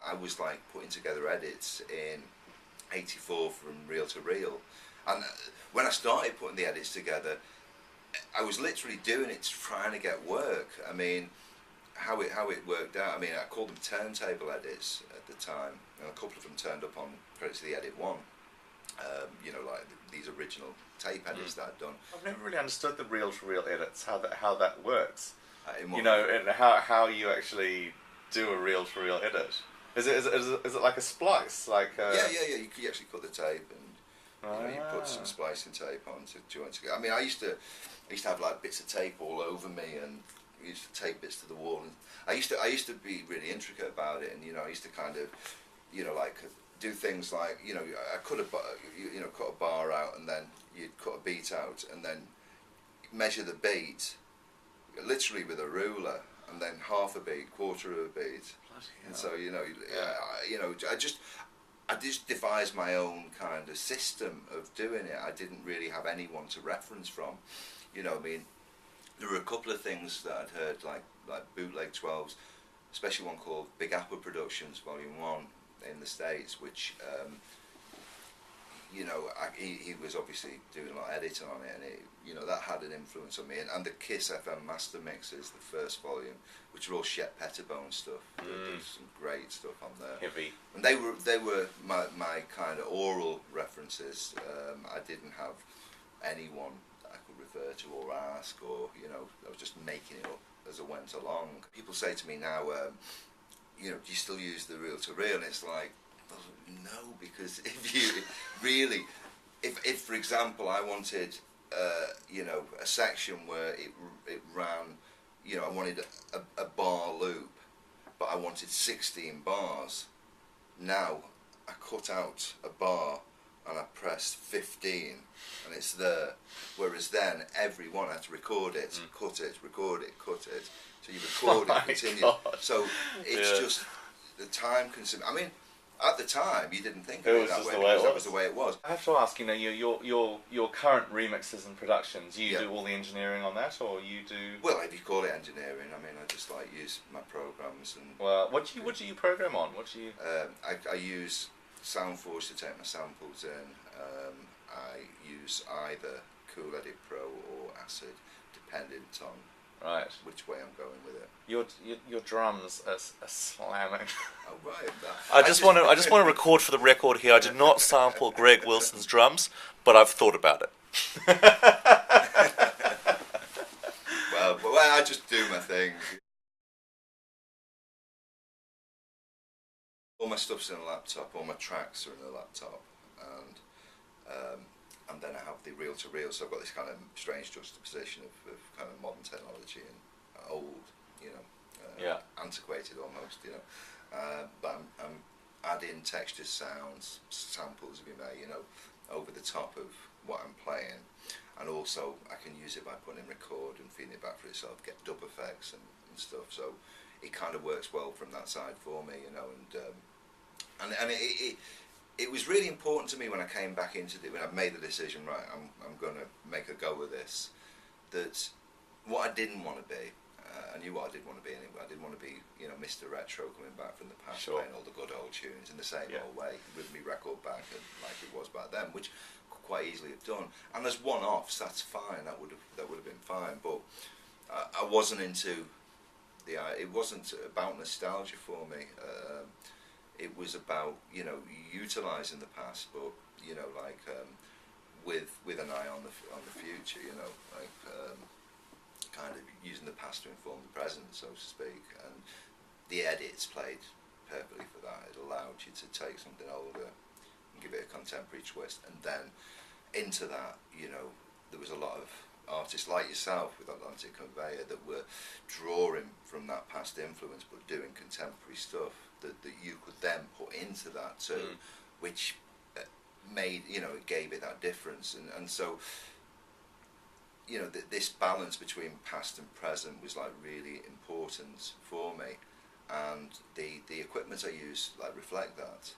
I was like putting together edits in '84 from reel to reel, and when I started putting the edits together, I was literally doing it trying to get work. I mean, how it worked out. I mean, I called them turntable edits at the time, and a couple of them turned up on credits of the Edit One. Like these original tape edits that I'd done. I've never really understood the reel-to-reel edits, how that works. And how you actually do a reel-to-reel edit. Is it like a splice? Like yeah. You actually cut the tape and you put some splicing tape on to join together. I mean, I used to have like bits of tape all over me, and I used to tape bits to the wall. And I used to be really intricate about it, and I used to kind of like do things like I cut a bar out, and then you'd cut a beat out, and then measure the beat literally with a ruler, and then half a beat, quarter of a beat. And so I just devised my own kind of system of doing it. I didn't really have anyone to reference from. I mean, there were a couple of things that I'd heard, like bootleg 12s, especially one called Big Apple Productions Volume 1 in the States, which he was obviously doing a lot of editing on it, and that had an influence on me. And the Kiss FM Master Mixes, the first volume, which are all Shep Pettibone stuff. There's some great stuff on there. Heavy. And they were my kind of oral references. I didn't have anyone I could refer to or ask, or I was just making it up as I went along. People say to me now, do you still use the reel to reel? And it's like, no, because if you really, if for example I wanted a section where it ran, I wanted a bar loop, but I wanted 16 bars. Now I cut out a bar and I pressed 15 and it's there. Whereas then everyone had to record it, cut it, record it, cut it. So you record it, continue. God. So it's just the time consuming. I mean, at the time you didn't think of it it was that just way, the way because it that was. was the way it was. I have to ask, your current remixes and productions, you do all the engineering on that, or you do? Well, if you call it engineering, I mean, I just like use my programs and. Well, what do you program on? I use Soundforge to take my samples in. I use either Cool Edit Pro or Acid, dependent on which way I'm going with it. Your drums are slamming. Oh right. I just want to record for the record here. I did not sample Greg Wilson's drums, but I've thought about it. well, I just do my thing. All my stuff's in a laptop. All my tracks are in a laptop, and then I have the reel to reel. So I've got this kind of strange juxtaposition of kind of modern technology and old, antiquated almost, but I'm adding textures, sounds, samples, if you may, over the top of what I'm playing, and also I can use it by putting in record and feeding it back for itself, get dub effects and stuff. So it kind of works well from that side for me, and it was really important to me when I came back into it, when I made the decision, right, I'm going to make a go of this, that what I didn't want to be, I knew what I did want to be anyway. I didn't want to be, Mr. Retro coming back from the past, playing all the good old tunes in the same old way, with me record back and like it was back then, which could quite easily have done. And as one-offs, that's fine. That would have been fine. But I wasn't into it wasn't about nostalgia for me. It was about utilising the past, but with an eye on the future. Kind of using the past to inform the present, so to speak. And the edits played perfectly for that. It allowed you to take something older and give it a contemporary twist, and then into that, there was a lot of artists like yourself with Atlantic Conveyor that were drawing from that past influence but doing contemporary stuff that you could then put into that too, which made, it gave it that difference. And so, this balance between past and present was like really important for me, and the equipment I use like reflect that.